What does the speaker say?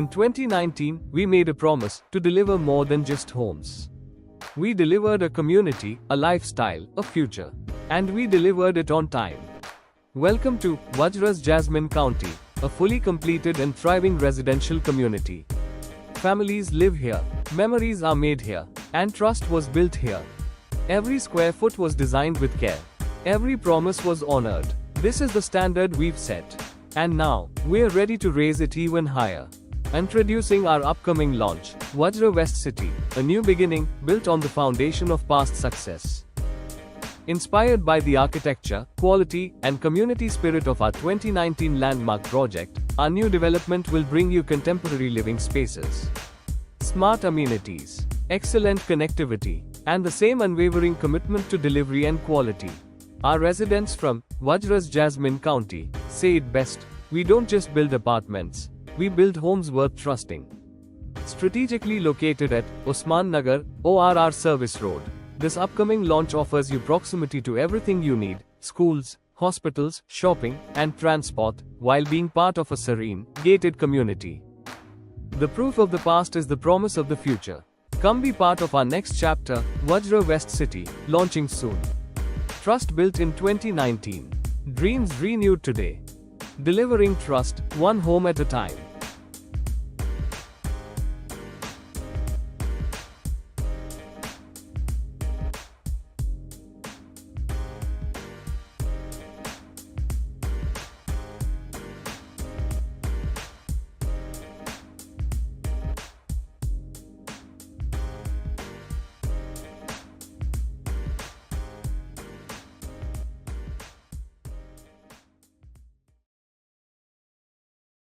In 2019, we made a promise to deliver more than just homes. We delivered a community, a lifestyle, a future. And we delivered it on time. Welcome to Vajra's Jasmine County, a fully completed and thriving residential community. Families live here, memories are made here, and trust was built here. Every square foot was designed with care. Every promise was honored. This is the standard we've set. And now, we're ready to raise it even higher. Introducing our upcoming launch, Vajra West City, a new beginning, built on the foundation of past success. Inspired by the architecture, quality, and community spirit of our 2019 landmark project, our new development will bring you contemporary living spaces, smart amenities, excellent connectivity, and the same unwavering commitment to delivery and quality. Our residents from Vajra's Jasmine County say it best: we don't just build apartments, we build homes worth trusting. Strategically located at Osman Nagar, ORR Service Road, this upcoming launch offers you proximity to everything you need: schools, hospitals, shopping, and transport, while being part of a serene, gated community. The proof of the past is the promise of the future. Come be part of our next chapter, Vajra West City, launching soon. Trust built in 2019. Dreams renewed today. Delivering trust, one home at a time.